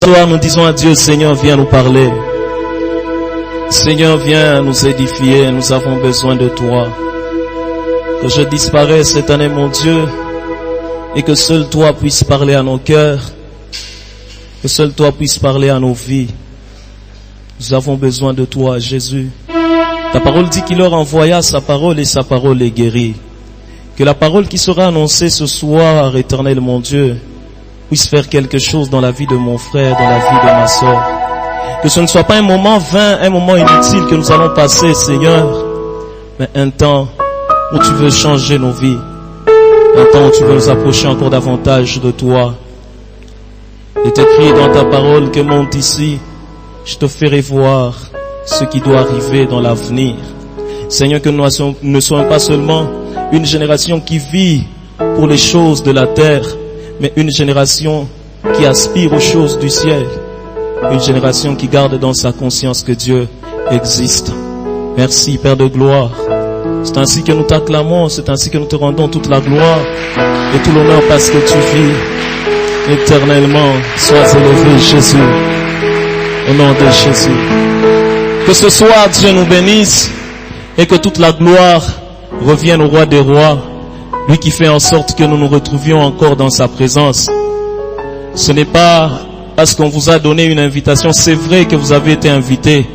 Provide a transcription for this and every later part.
soir, nous disons à Dieu, Seigneur, viens nous parler. Seigneur, viens nous édifier, nous avons besoin de toi. Que je disparaisse cette année, mon Dieu, et que seul toi puisses parler à nos cœurs, que seul toi puisses parler à nos vies. Nous avons besoin de toi, Jésus. Ta parole dit qu'il leur envoya sa parole et sa parole les guérit. Que la parole qui sera annoncée ce soir, éternel mon Dieu, puisse faire quelque chose dans la vie de mon frère, dans la vie de ma sœur. Que ce ne soit pas un moment vain, un moment inutile que nous allons passer, Seigneur, mais un temps où tu veux changer nos vies, un temps où tu veux nous approcher encore davantage de toi. Il est écrit dans ta parole que monte ici, je te ferai voir ce qui doit arriver dans l'avenir. Seigneur, que nous ne soyons pas seulement une génération qui vit pour les choses de la terre, mais une génération qui aspire aux choses du ciel. Une génération qui garde dans sa conscience que Dieu existe. Merci, Père de gloire. C'est ainsi que nous t'acclamons, c'est ainsi que nous te rendons toute la gloire et tout l'honneur parce que tu vis éternellement. Sois élevé, Jésus, au nom de Jésus. Que ce soir, Dieu nous bénisse et que toute la gloire revienne au roi des rois, lui qui fait en sorte que nous nous retrouvions encore dans sa présence. Ce n'est pas parce qu'on vous a donné une invitation, c'est vrai que vous avez été invités,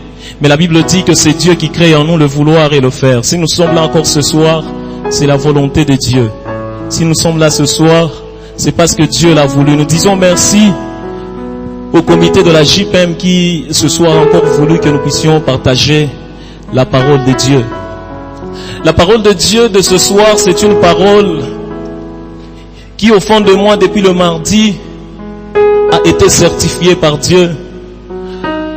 mais la Bible dit que c'est Dieu qui crée en nous le vouloir et le faire. Si nous sommes là encore ce soir, c'est la volonté de Dieu. Si nous sommes là ce soir, c'est parce que Dieu l'a voulu. Nous disons merci au comité de la JPM qui ce soir a encore voulu que nous puissions partager la parole de Dieu. La parole de Dieu de ce soir, c'est une parole qui au fond de moi depuis le mardi a été certifiée par Dieu.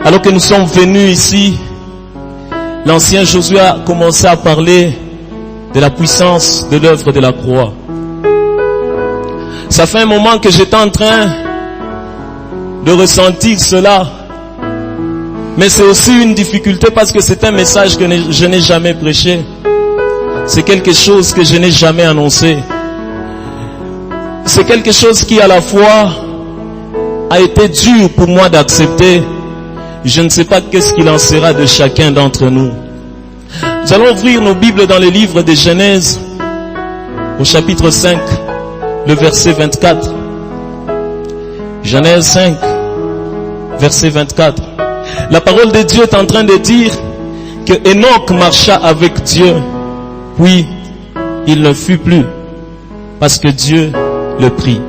Alors que nous sommes venus ici, l'ancien Josué a commencé à parler de la puissance de l'œuvre de la croix. Ça fait un moment que j'étais en train de ressentir cela, mais c'est aussi une difficulté parce que c'est un message que je n'ai jamais prêché. C'est quelque chose que je n'ai jamais annoncé. C'est quelque chose qui à la fois a été dur pour moi d'accepter. Je ne sais pas qu'est-ce qu'il en sera de chacun d'entre nous. Nous allons ouvrir nos Bibles dans le livre de Genèse, au chapitre 5, le verset 24. Genèse 5, verset 24. La parole de Dieu est en train de dire que Enoch marcha avec Dieu, puis il ne fut plus, parce que Dieu le prit.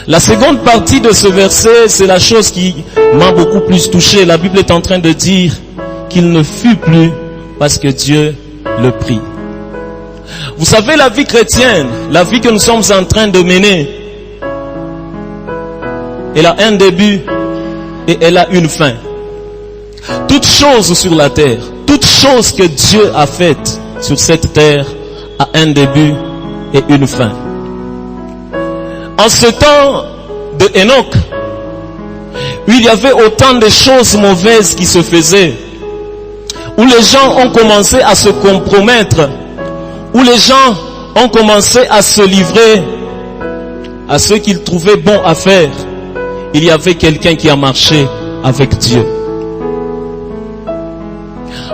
La seconde partie de ce verset, c'est la chose qui m'a beaucoup plus touché. La Bible est en train de dire qu'il ne fut plus parce que Dieu le prit. Vous savez, la vie chrétienne, la vie que nous sommes en train de mener, elle a un début et elle a une fin. Toute chose sur la terre, toute chose que Dieu a faite sur cette terre a un début et une fin. En ce temps de Enoch, où il y avait autant de choses mauvaises qui se faisaient, où les gens ont commencé à se compromettre, où les gens ont commencé à se livrer à ce qu'ils trouvaient bon à faire, il y avait quelqu'un qui a marché avec Dieu.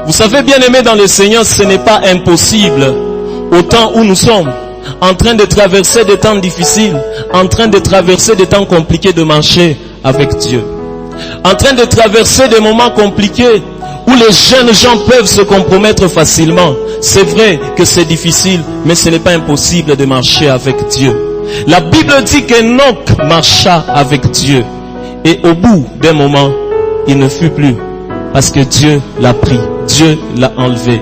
Vous savez, bien aimés dans le Seigneur, ce n'est pas impossible au temps où nous sommes, en train de traverser des temps difficiles, en train de traverser des temps compliqués, de marcher avec Dieu. En train de traverser des moments compliqués où les jeunes gens peuvent se compromettre facilement. C'est vrai que c'est difficile, mais ce n'est pas impossible de marcher avec Dieu. La Bible dit qu'Enoch marcha avec Dieu. Et au bout d'un moment, il ne fut plus. Parce que Dieu l'a pris. Dieu l'a enlevé.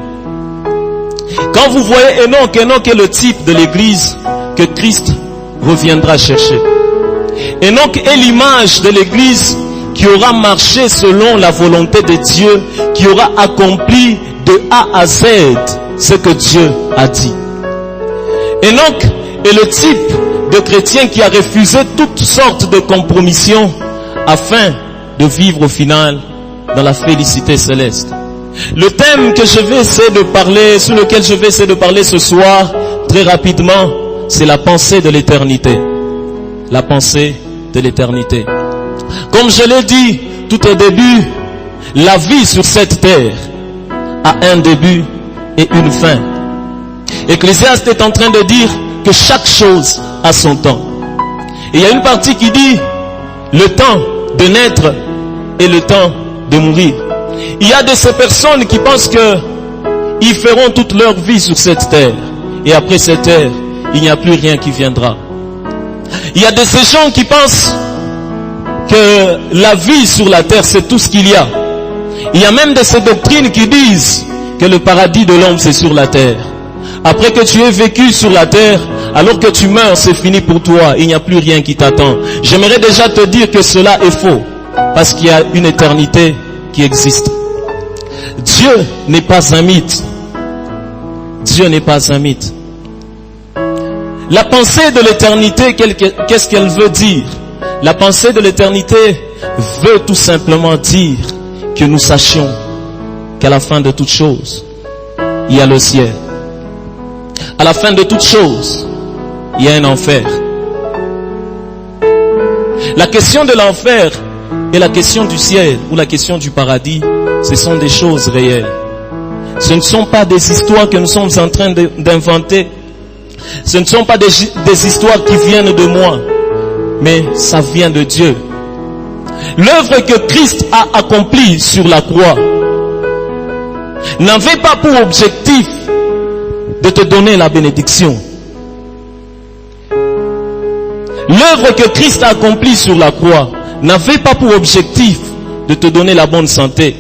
Quand vous voyez Enoch, Enoch est le type de l'église que Christ reviendra chercher. Enoch est l'image de l'église qui aura marché selon la volonté de Dieu, qui aura accompli de A à Z ce que Dieu a dit. Enoch est le type de chrétien qui a refusé toutes sortes de compromissions afin de vivre au final dans la félicité céleste. Le thème que je vais essayer de parler, sur lequel je vais essayer de parler ce soir, très rapidement, c'est la pensée de l'éternité. La pensée de l'éternité. Comme je l'ai dit tout au début, la vie sur cette terre a un début et une fin. Ecclésiaste est en train de dire que chaque chose a son temps. Et il y a une partie qui dit le temps de naître et le temps de mourir. Il y a de ces personnes qui pensent que ils feront toute leur vie sur cette terre. Et après cette terre, il n'y a plus rien qui viendra. Il y a de ces gens qui pensent que la vie sur la terre, c'est tout ce qu'il y a. Il y a même de ces doctrines qui disent que le paradis de l'homme, c'est sur la terre. Après que tu aies vécu sur la terre, alors que tu meurs, c'est fini pour toi. Il n'y a plus rien qui t'attend. J'aimerais déjà te dire que cela est faux. Parce qu'il y a une éternité qui existe. Dieu n'est pas un mythe. Dieu n'est pas un mythe. La pensée de l'éternité, qu'est-ce qu'elle veut dire? La pensée de l'éternité veut tout simplement dire que nous sachions qu'à la fin de toute chose, il y a le ciel. À la fin de toute chose, il y a un enfer. La question de l'enfer et la question du ciel ou la question du paradis, ce sont des choses réelles. Ce ne sont pas des histoires que nous sommes en train d'inventer. Ce ne sont pas des histoires qui viennent de moi, mais ça vient de Dieu. L'œuvre que Christ a accomplie sur la croix n'avait pas pour objectif de te donner la bénédiction. L'œuvre que Christ a accomplie sur la croix n'avait pas pour objectif de te donner la bonne santé.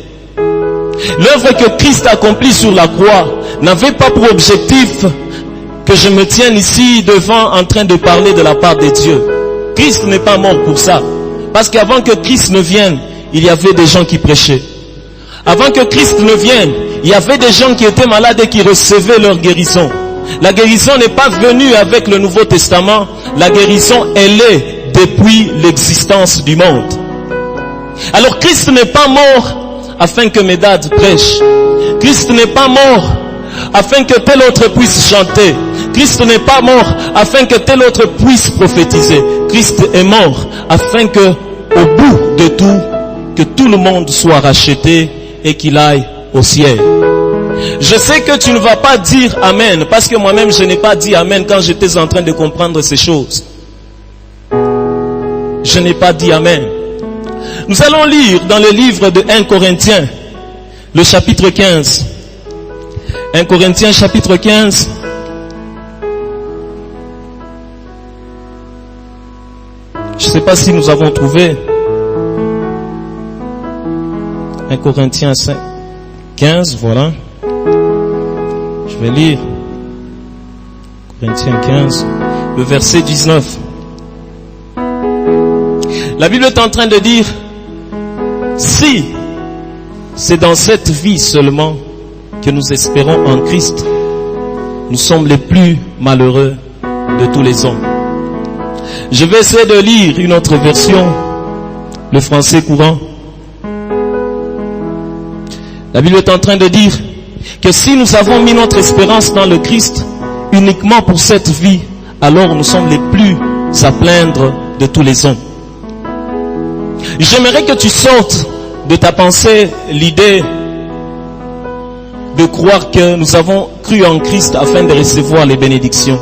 L'œuvre que Christ a accomplie sur la croix n'avait pas pour objectif que je me tienne ici devant en train de parler de la part de Dieu. Christ n'est pas mort pour ça. Parce qu'avant que Christ ne vienne, il y avait des gens qui prêchaient. Avant que Christ ne vienne, il y avait des gens qui étaient malades et qui recevaient leur guérison. La guérison n'est pas venue avec le Nouveau Testament. La guérison, elle est depuis l'existence du monde. Alors Christ n'est pas mort afin que Médad prêche. Christ n'est pas mort afin que tel autre puisse chanter. Christ n'est pas mort afin que tel autre puisse prophétiser. Christ est mort afin que, au bout de tout, que tout le monde soit racheté et qu'il aille au ciel. Je sais que tu ne vas pas dire Amen, parce que moi-même je n'ai pas dit Amen quand j'étais en train de comprendre ces choses. Je n'ai pas dit Amen. Nous allons lire dans le livre de 1 Corinthiens, le chapitre 15. 1 Corinthiens chapitre 15. Je ne sais pas si nous avons trouvé. 1 Corinthiens 15, voilà. Je vais lire. Corinthiens 15, le verset 19. La Bible est en train de dire, si c'est dans cette vie seulement que nous espérons en Christ, nous sommes les plus malheureux de tous les hommes. Je vais essayer de lire une autre version, le français courant. La Bible est en train de dire que si nous avons mis notre espérance dans le Christ uniquement pour cette vie, alors nous sommes les plus à plaindre de tous les hommes. J'aimerais que tu sortes de ta pensée l'idée de croire que nous avons cru en Christ afin de recevoir les bénédictions.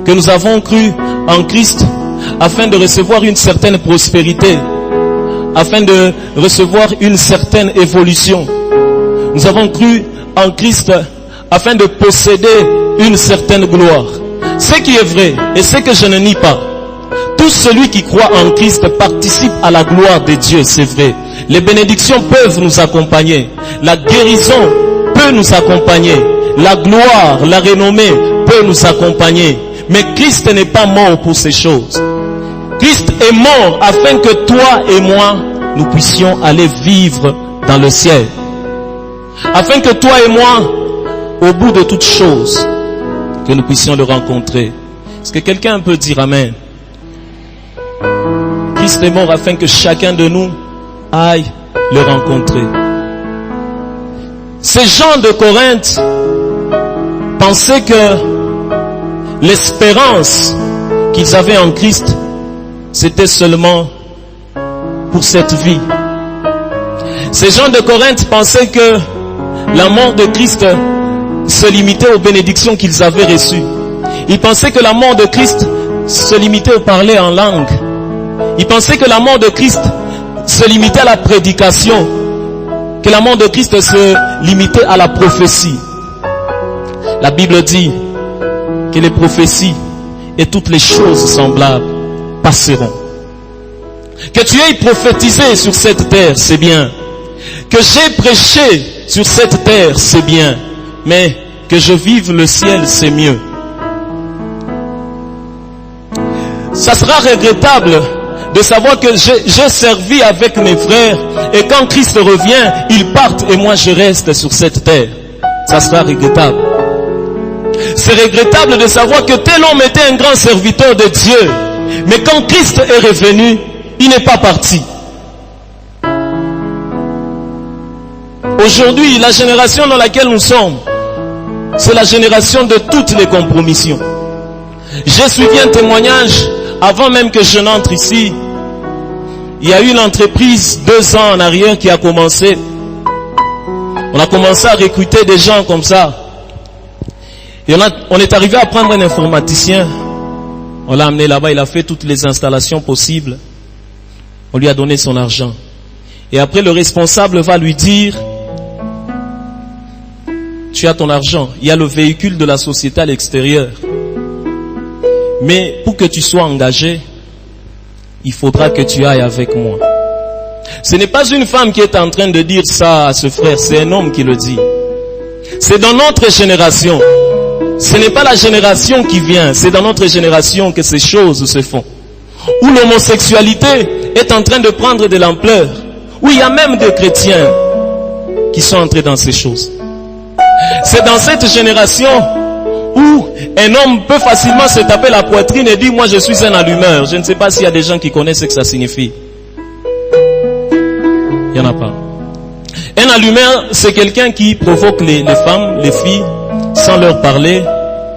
Que nous avons cru en Christ afin de recevoir une certaine prospérité, afin de recevoir une certaine évolution. Nous avons cru en Christ afin de posséder une certaine gloire. Ce qui est vrai, et ce que je ne nie pas, tout celui qui croit en Christ participe à la gloire de Dieu, c'est vrai. Les bénédictions peuvent nous accompagner. La guérison peut nous accompagner. La gloire, la renommée peut nous accompagner. Mais Christ n'est pas mort pour ces choses. Christ est mort afin que toi et moi, nous puissions aller vivre dans le ciel. Afin que toi et moi, au bout de toutes choses, que nous puissions le rencontrer. Est-ce que quelqu'un peut dire Amen? Christ est mort afin que chacun de nous aille le rencontrer. Ces gens de Corinthe pensaient que l'espérance qu'ils avaient en Christ, c'était seulement pour cette vie. Ces gens de Corinthe pensaient que la mort de Christ se limitait aux bénédictions qu'ils avaient reçues. Ils pensaient que la mort de Christ se limitait au parler en langue. Ils pensaient que la mort de Christ se limitait à la prédication, que la mort de Christ se limitait à la prophétie. La Bible dit que les prophéties et toutes les choses semblables passeront. Que tu aies prophétisé sur cette terre, c'est bien. Que j'ai prêché sur cette terre, c'est bien. Mais que je vive le ciel, c'est mieux. Ça sera regrettable de savoir que j'ai servi avec mes frères et quand Christ revient, ils partent et moi je reste sur cette terre. Ça sera regrettable. C'est regrettable de savoir que tel homme était un grand serviteur de Dieu, mais quand Christ est revenu, il n'est pas parti. Aujourd'hui, la génération dans laquelle nous sommes, c'est la génération de toutes les compromissions. J'ai suivi un témoignage avant même que je n'entre ici. Il y a eu une entreprise 2 ans en arrière qui a commencé. On a commencé à recruter des gens comme ça. Et on est arrivé à prendre un informaticien. On l'a amené là-bas, il a fait toutes les installations possibles. On lui a donné son argent. Et après, le responsable va lui dire: tu as ton argent, il y a le véhicule de la société à l'extérieur. Mais pour que tu sois engagé, il faudra que tu ailles avec moi. Ce n'est pas une femme qui est en train de dire ça à ce frère, c'est un homme qui le dit. C'est dans notre génération. Ce n'est pas la génération qui vient, c'est dans notre génération que ces choses se font. Où l'homosexualité est en train de prendre de l'ampleur. Où il y a même des chrétiens qui sont entrés dans ces choses. C'est dans cette génération où un homme peut facilement se taper la poitrine et dire: moi je suis un allumeur. Je ne sais pas s'il y a des gens qui connaissent ce que ça signifie. Il n'y en a pas. Un allumeur, c'est quelqu'un qui provoque les femmes, les filles, sans leur parler,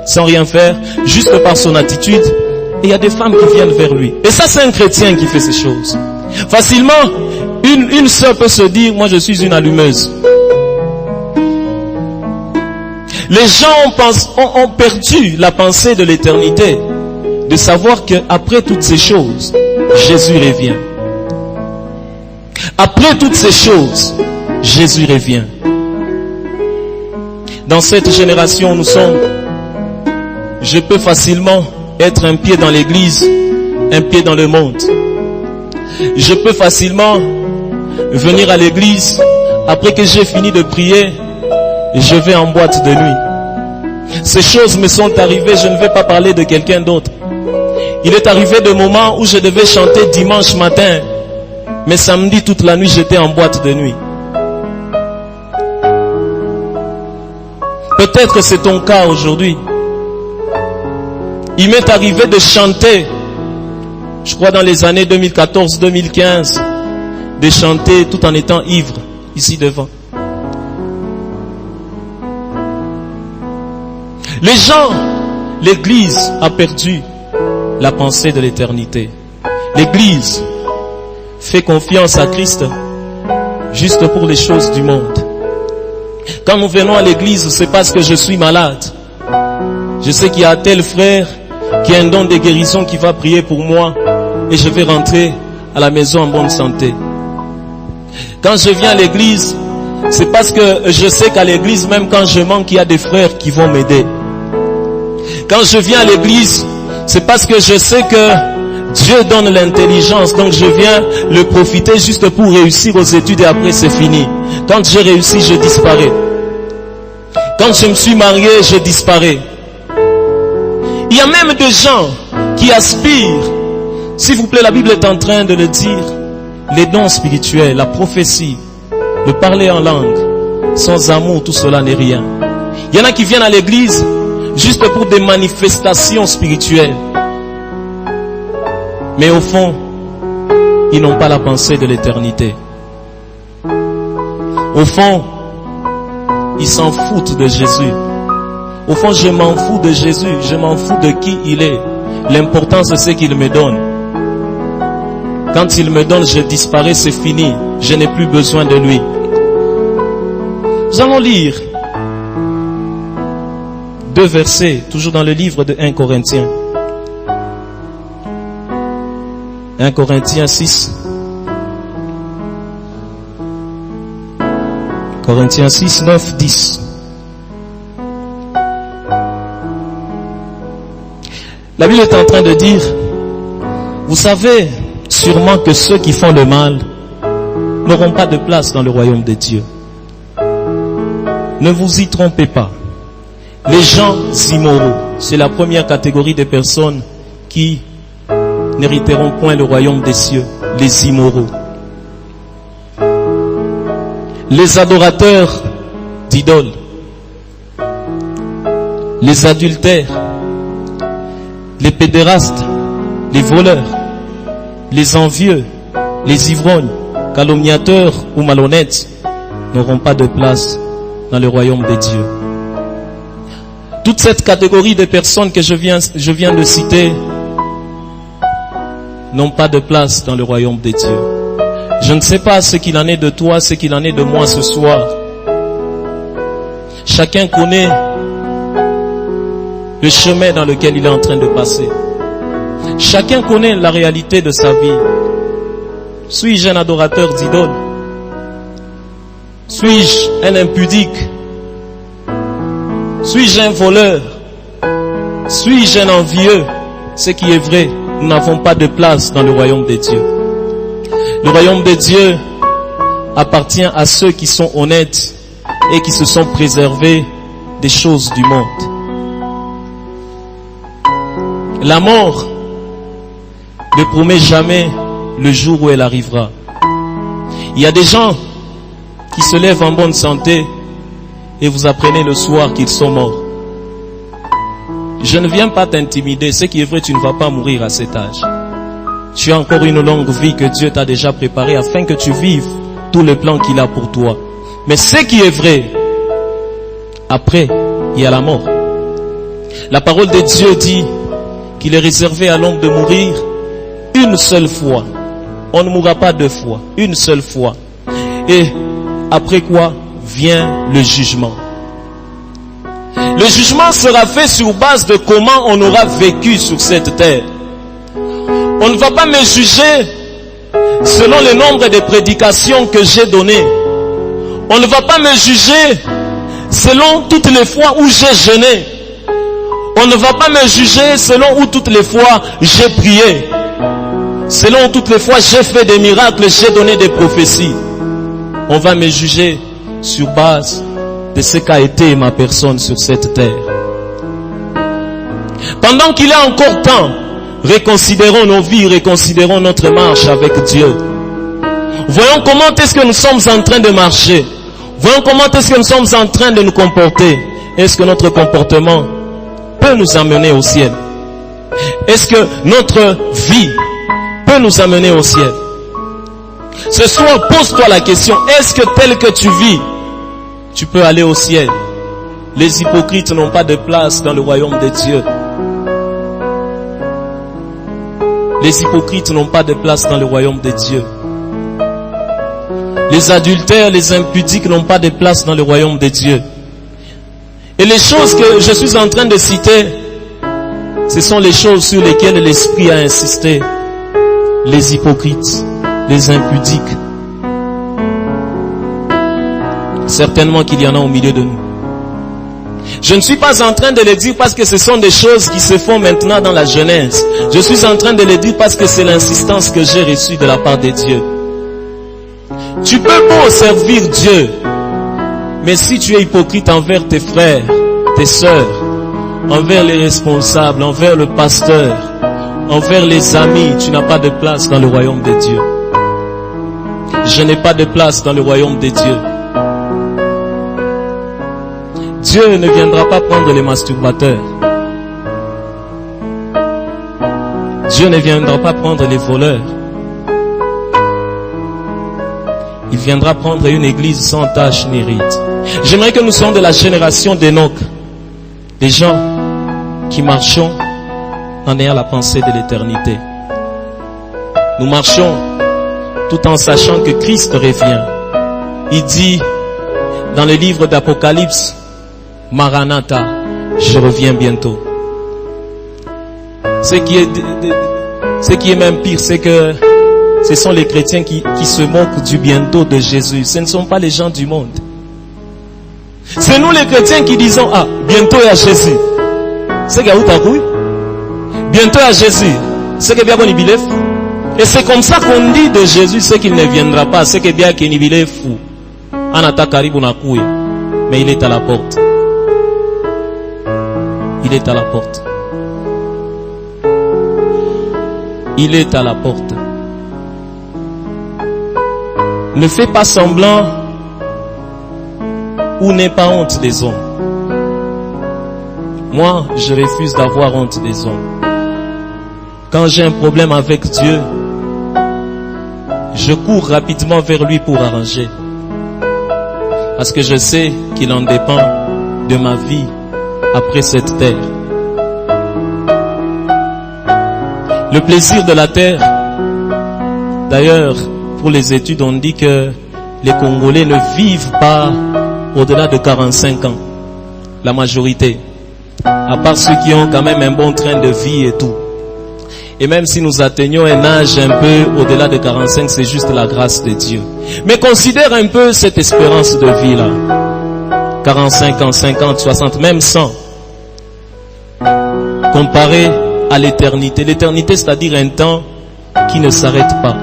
sans rien faire, juste par son attitude. Et il y a des femmes qui viennent vers lui. Et ça, c'est un chrétien qui fait ces choses. Facilement, une sœur peut se dire: moi je suis une allumeuse. Les gens ont perdu la pensée de l'éternité, de savoir qu'après toutes ces choses, Jésus revient. Après toutes ces choses, Jésus revient. Dans cette génération où nous sommes, je peux facilement être un pied dans l'église, un pied dans le monde. Je peux facilement venir à l'église, après que j'ai fini de prier, je vais en boîte de nuit. Ces choses me sont arrivées, je ne vais pas parler de quelqu'un d'autre. Il est arrivé des moments où je devais chanter dimanche matin, mais samedi toute la nuit j'étais en boîte de nuit. Peut-être c'est ton cas aujourd'hui. Il m'est arrivé de chanter, je crois dans les années 2014-2015, de chanter tout en étant ivre, ici devant. Les gens, l'église a perdu la pensée de l'éternité. L'église fait confiance à Christ juste pour les choses du monde. Quand nous venons à l'église, c'est parce que je suis malade. Je sais qu'il y a tel frère qui a un don de guérison qui va prier pour moi et je vais rentrer à la maison en bonne santé. Quand je viens à l'église, c'est parce que je sais qu'à l'église, même quand je manque, il y a des frères qui vont m'aider. Quand je viens à l'église, c'est parce que je sais que Dieu donne l'intelligence, donc je viens le profiter juste pour réussir aux études et après c'est fini. Quand j'ai réussi, je disparais. Quand je me suis marié, je disparais. Il y a même des gens qui aspirent, s'il vous plaît, la Bible est en train de le dire, les dons spirituels, la prophétie, le parler en langue. Sans amour, tout cela n'est rien. Il y en a qui viennent à l'église juste pour des manifestations spirituelles. Mais au fond, ils n'ont pas la pensée de l'éternité. Au fond, ils s'en foutent de Jésus. Au fond, je m'en fous de Jésus. Je m'en fous de qui il est. L'important, c'est ce qu'il me donne. Quand il me donne, je disparais, c'est fini. Je n'ai plus besoin de lui. Nous allons lire 2 versets, toujours dans le livre de 1 Corinthiens. 1 Corinthiens 6. Corinthiens 6, 9, 10. La Bible est en train de dire, vous savez sûrement que ceux qui font le mal n'auront pas de place dans le royaume de Dieu. Ne vous y trompez pas. Les gens immoraux, c'est la première catégorie de personnes qui n'hériteront point le royaume des cieux. Les immoraux. Les adorateurs d'idoles. Les adultères. Les pédérastes. Les voleurs. Les envieux. Les ivrognes. Calomniateurs ou malhonnêtes n'auront pas de place dans le royaume de Dieu. Toute cette catégorie de personnes que je viens de citer n'ont pas de place dans le royaume de Dieu. Je ne sais pas ce qu'il en est de toi, ce qu'il en est de moi ce soir. Chacun connaît le chemin dans lequel il est en train de passer. Chacun connaît la réalité de sa vie. Suis-je un adorateur d'idoles? Suis-je un impudique? Suis-je un voleur? Suis-je un envieux? Ce qui est vrai, nous n'avons pas de place dans le royaume de Dieu. Le royaume de Dieu appartient à ceux qui sont honnêtes et qui se sont préservés des choses du monde. La mort ne promet jamais le jour où elle arrivera. Il y a des gens qui se lèvent en bonne santé et vous apprenez le soir qu'ils sont morts. Je ne viens pas t'intimider. Ce qui est vrai, tu ne vas pas mourir à cet âge. Tu as encore une longue vie que Dieu t'a déjà préparée afin que tu vives tout le plan qu'il a pour toi. Mais ce qui est vrai, après, il y a la mort. La parole de Dieu dit qu'il est réservé à l'homme de mourir une seule fois. On ne mourra pas 2 fois, une seule fois. Et après quoi vient le jugement. Le jugement sera fait sur base de comment on aura vécu sur cette terre. On ne va pas me juger selon le nombre de prédications que j'ai données. On ne va pas me juger selon toutes les fois où j'ai jeûné. On ne va pas me juger selon où toutes les fois j'ai prié. Selon toutes les fois j'ai fait des miracles, j'ai donné des prophéties. On va me juger sur base de ce qu'a été ma personne sur cette terre. Pendant qu'il est encore temps, reconsidérons nos vies, reconsidérons notre marche avec Dieu. Voyons comment est-ce que nous sommes en train de marcher. Voyons comment est-ce que nous sommes en train de nous comporter. Est-ce que notre comportement peut nous amener au ciel? Est-ce que notre vie peut nous amener au ciel? Ce soir, pose-toi la question, est-ce que tel que tu vis, tu peux aller au ciel? Les hypocrites n'ont pas de place dans le royaume de Dieu. Les hypocrites n'ont pas de place dans le royaume de Dieu. Les adultères, les impudiques n'ont pas de place dans le royaume de Dieu. Et les choses que je suis en train de citer, ce sont les choses sur lesquelles l'Esprit a insisté. Les hypocrites, les impudiques. Certainement qu'il y en a au milieu de nous. Je ne suis pas en train de le dire parce que ce sont des choses qui se font maintenant dans la jeunesse. Je suis en train de le dire parce que c'est l'insistance que j'ai reçue de la part de Dieu. Tu peux beau servir Dieu, mais si tu es hypocrite envers tes frères, tes sœurs, envers les responsables, envers le pasteur, envers les amis, tu n'as pas de place dans le royaume de Dieu. Je n'ai pas de place dans le royaume de Dieu. Dieu ne viendra pas prendre les masturbateurs. Dieu ne viendra pas prendre les voleurs. Il viendra prendre une église sans tache ni ride. J'aimerais que nous soyons de la génération d'Enoch, des gens qui marchons en ayant la pensée de l'éternité. Nous marchons tout en sachant que Christ revient. Il dit dans le livre d'Apocalypse, Maranatha, je reviens bientôt. Ce qui est même pire, c'est que ce sont les chrétiens qui se moquent du bientôt de Jésus. Ce ne sont pas les gens du monde. C'est nous les chrétiens qui disons, ah, bientôt il y a Jésus. C'est qu'il y a où ta couille? Bientôt il y a Jésus. C'est que bien qu'on y bilef. Et c'est comme ça qu'on dit de Jésus, c'est qu'il ne viendra pas. C'est que bien qu'il y bilef fou. Anata karibu na couille. Mais il est à la porte. Il est à la porte. Il est à la porte. Ne fais pas semblant ou n'aie pas honte des hommes. Moi, je refuse d'avoir honte des hommes. Quand j'ai un problème avec Dieu, je cours rapidement vers lui pour arranger. Parce que je sais qu'il en dépend de ma vie après cette terre. Le plaisir de la terre. D'ailleurs, pour les études, on dit que les Congolais ne vivent pas au-delà de 45 ans. La majorité. À part ceux qui ont quand même un bon train de vie et tout. Et même si nous atteignons un âge un peu au-delà de 45, c'est juste la grâce de Dieu. Mais considère un peu cette espérance de vie là. 45 ans, 50, 60, même 100. Comparé à l'éternité. L'éternité, c'est-à-dire un temps qui ne s'arrête pas.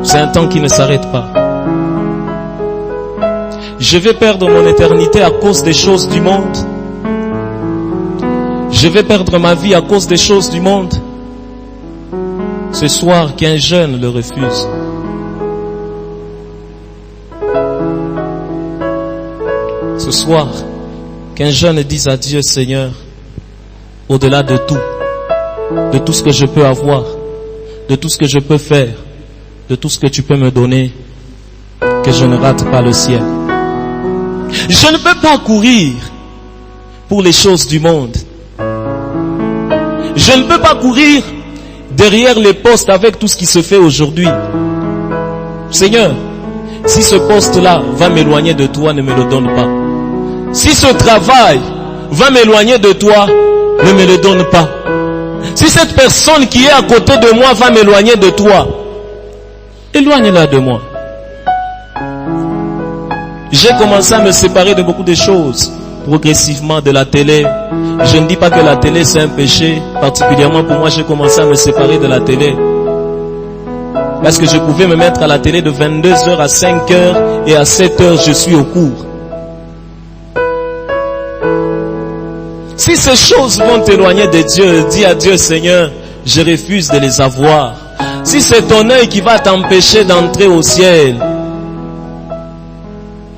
C'est un temps qui ne s'arrête pas. Je vais perdre mon éternité à cause des choses du monde. Je vais perdre ma vie à cause des choses du monde. Ce soir, qu'un jeune le refuse. Ce soir, qu'un jeune dise à Dieu, Seigneur, au-delà de tout ce que je peux avoir, de tout ce que je peux faire, de tout ce que tu peux me donner, que je ne rate pas le ciel. Je ne peux pas courir pour les choses du monde. Je ne peux pas courir derrière les postes avec tout ce qui se fait aujourd'hui. Seigneur, si ce poste-là va m'éloigner de toi, ne me le donne pas. Si ce travail va m'éloigner de toi, ne me le donne pas. Si cette personne qui est à côté de moi va m'éloigner de toi, éloigne-la de moi. J'ai commencé à me séparer de beaucoup de choses, progressivement, de la télé. Je ne dis pas que la télé c'est un péché, particulièrement pour moi, j'ai commencé à me séparer de la télé. Parce que je pouvais me mettre à la télé de 22h à 5h et à 7h je suis au cours. Si ces choses vont t'éloigner de Dieu, dis à Dieu, Seigneur, je refuse de les avoir. Si c'est ton œil qui va t'empêcher d'entrer au ciel,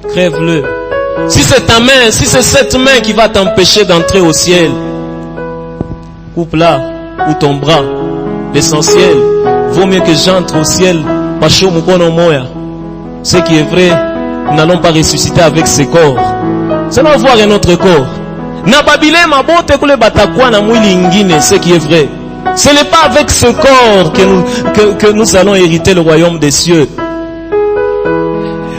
crève-le. Si c'est ta main, si c'est cette main qui va t'empêcher d'entrer au ciel, coupe-la ou ton bras. L'essentiel, vaut mieux que j'entre au ciel. Ce qui est vrai, nous n'allons pas ressusciter avec ce corps. C'est non voir un autre corps. Ce qui est vrai. Ce n'est pas avec ce corps que nous allons hériter le royaume des cieux.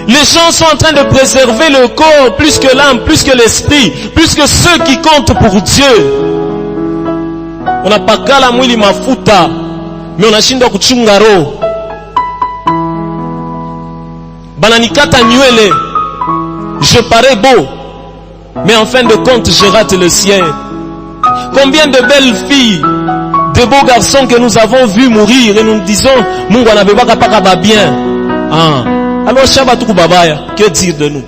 Les gens sont en train de préserver le corps plus que l'âme, plus que l'esprit, plus que ceux qui comptent pour Dieu. On n'a pas qu'à la mwili mafuta, mais on a shindwa kuchunga roho. Bananikata nywele, je parais beau, mais en fin de compte, je rate le ciel. Combien de belles filles, de beaux garçons que nous avons vus mourir et nous disons, Mungu anabebaka paka ba bien. Ah. Alors, Shabatuku Babaya, que dire de nous?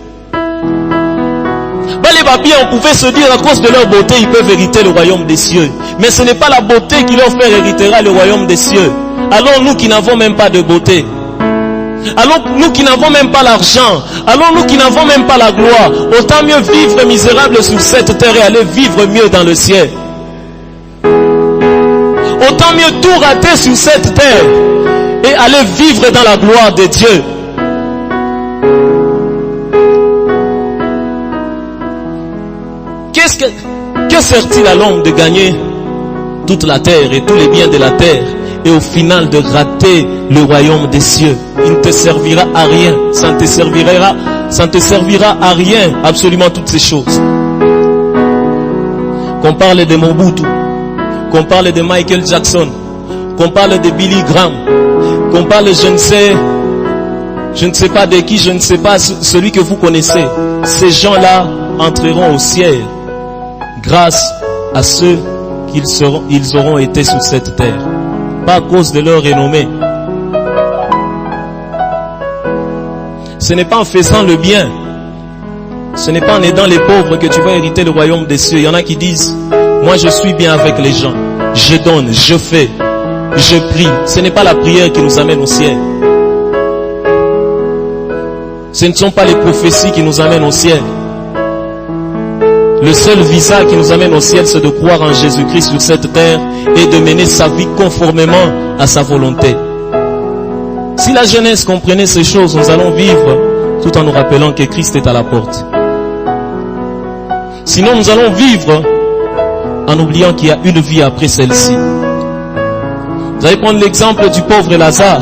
Les babia, on pouvait se dire à cause de leur beauté, ils peuvent hériter le royaume des cieux. Mais ce n'est pas la beauté qui leur fait héritera le royaume des cieux. Alors nous qui n'avons même pas de beauté, alors nous qui n'avons même pas l'argent, alors nous qui n'avons même pas la gloire, autant mieux vivre misérable sur cette terre et aller vivre mieux dans le ciel. Autant mieux tout rater sur cette terre et aller vivre dans la gloire de Dieu. Que sert-il à l'homme de gagner toute la terre et tous les biens de la terre, et au final de rater le royaume des cieux. Il ne te servira à rien. Ça ne te servira à rien, absolument toutes ces choses. Qu'on parle de Mobutu, qu'on parle de Michael Jackson, qu'on parle de Billy Graham, qu'on parle je ne sais pas de qui, je ne sais pas celui que vous connaissez. Ces gens-là entreront au ciel grâce à ceux qu'ils auront été sur cette terre, pas à cause de leur renommée. Ce n'est pas en faisant le bien, ce n'est pas en aidant les pauvres que tu vas hériter le royaume des cieux. Il y en a qui disent, moi je suis bien avec les gens, je donne, je fais, je prie. Ce n'est pas la prière qui nous amène au ciel. Ce ne sont pas les prophéties qui nous amènent au ciel. Le seul visa qui nous amène au ciel, c'est de croire en Jésus-Christ sur cette terre et de mener sa vie conformément à sa volonté. Si la jeunesse comprenait ces choses, nous allons vivre tout en nous rappelant que Christ est à la porte. Sinon, nous allons vivre en oubliant qu'il y a une vie après celle-ci. Vous allez prendre l'exemple du pauvre Lazare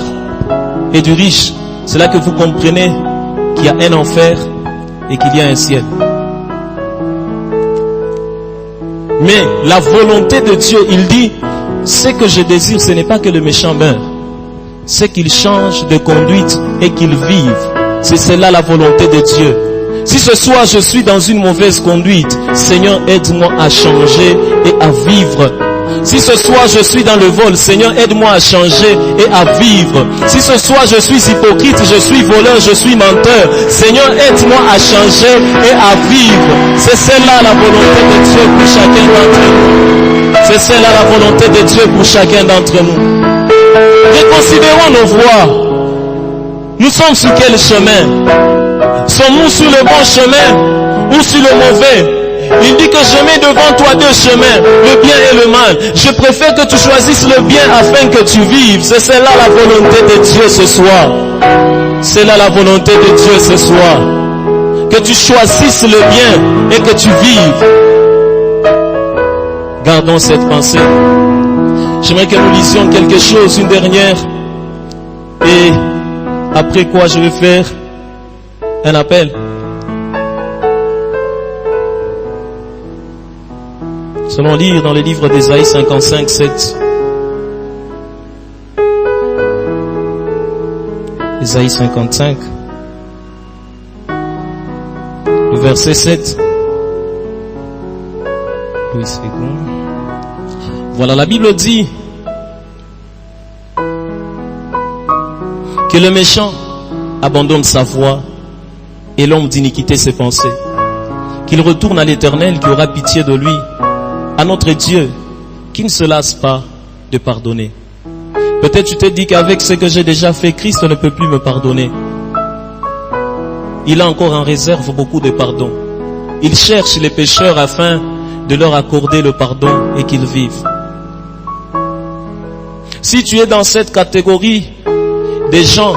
et du riche. C'est là que vous comprenez qu'il y a un enfer et qu'il y a un ciel. Mais la volonté de Dieu, il dit, ce que je désire, ce n'est pas que le méchant meure, c'est qu'il change de conduite et qu'il vive. C'est cela la volonté de Dieu. Si ce soir je suis dans une mauvaise conduite, Seigneur, aide-moi à changer et à vivre. Si ce soir je suis dans le vol, Seigneur, aide-moi à changer et à vivre. Si ce soir je suis hypocrite, je suis voleur, je suis menteur, Seigneur, aide-moi à changer et à vivre. C'est celle-là la volonté de Dieu pour chacun d'entre nous. C'est celle-là la volonté de Dieu pour chacun d'entre nous. Reconsidérons nos voies. Nous sommes sur quel chemin? Sommes-nous sur le bon chemin ou sur le mauvais? Il dit que je mets devant toi deux chemins, le bien et le mal. Je préfère que tu choisisses le bien afin que tu vives. C'est celle-là la volonté de Dieu ce soir. C'est là la volonté de Dieu ce soir. Que tu choisisses le bien et que tu vives. Gardons cette pensée. J'aimerais que nous lisions quelque chose, une dernière. Et après quoi je vais faire un appel. Nous allons lire dans le livre d'Ésaïe 55, 7. Ésaïe 55, le verset 7. Voilà, la Bible dit que le méchant abandonne sa voie et l'homme d'iniquité ses pensées. Qu'il retourne à l'Éternel qui aura pitié de lui, à notre Dieu qui ne se lasse pas de pardonner. Peut-être tu t'es dit qu'avec ce que j'ai déjà fait, Christ ne peut plus me pardonner. Il a encore en réserve beaucoup de pardon. Il cherche les pécheurs afin de leur accorder le pardon et qu'ils vivent. Si tu es dans cette catégorie des gens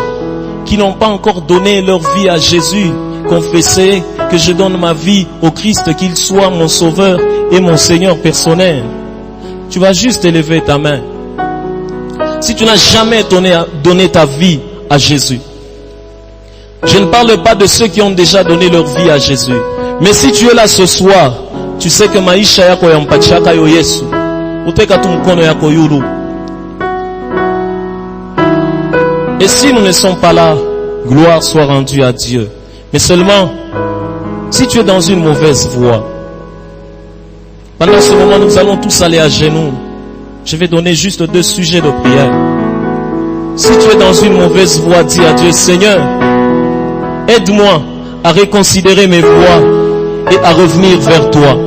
qui n'ont pas encore donné leur vie à Jésus, confesser que je donne ma vie au Christ, qu'il soit mon sauveur et mon Seigneur personnel, tu vas juste élever ta main. Si tu n'as jamais donné ta vie à Jésus, je ne parle pas de ceux qui ont déjà donné leur vie à Jésus, mais si tu es là ce soir, tu sais que maisha yako yampachaka yo Yesu, uteka tu mkono yako yulu. Et si nous ne sommes pas là, gloire soit rendue à Dieu. Mais seulement, si tu es dans une mauvaise voie, pendant ce moment, nous allons tous aller à genoux. Je vais donner juste 2 sujets de prière. Si tu es dans une mauvaise voie, dis à Dieu, Seigneur, aide-moi à reconsidérer mes voies et à revenir vers toi.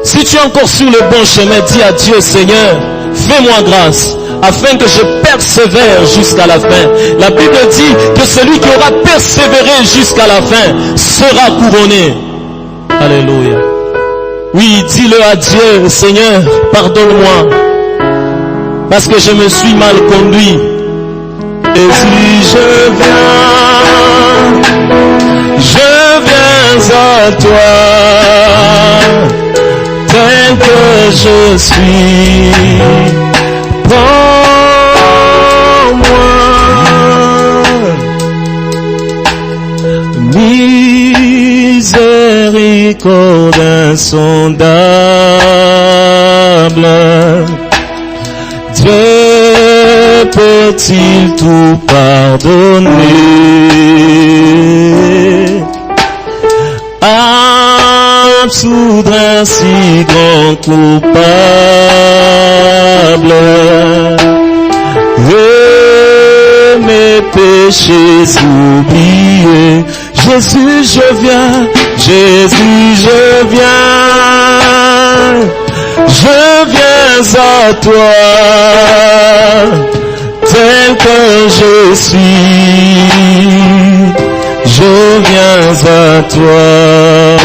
Si tu es encore sur le bon chemin, dis à Dieu, Seigneur, fais-moi grâce, afin que je persévère jusqu'à la fin. La Bible dit que celui qui aura persévéré jusqu'à la fin sera couronné. Alléluia. Oui, dis-le à Dieu, Seigneur, pardonne-moi, parce que je me suis mal conduit. Et si je viens à toi, tel que je suis. Prends-moi. Miséricorde insondable, Dieu peut-il tout pardonner, absoudre un si grand coupable, et mes péchés oubliés. Jésus, je viens, Jésus, je viens à toi, tel que je suis, je viens à toi.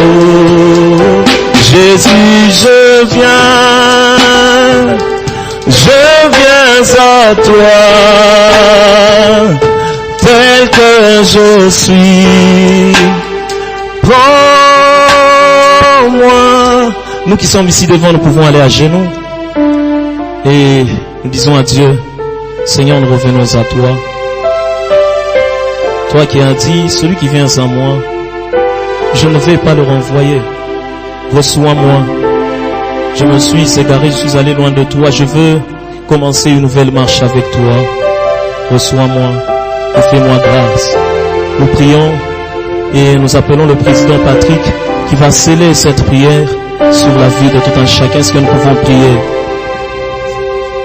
Oh, Jésus, je viens à toi, tel que je suis. Prends-moi. Nous qui sommes ici devant, nous pouvons aller à genoux et nous disons à Dieu, Seigneur, nous revenons à toi. Toi qui as dit, celui qui vient à moi, je ne vais pas le renvoyer. Reçois-moi. Je me suis égaré, je suis allé loin de toi. Je veux commencer une nouvelle marche avec toi. Reçois-moi et fais-moi grâce. Nous prions et nous appelons le président Patrick qui va sceller cette prière sur la vie de tout un chacun. Est-ce que nous pouvons prier?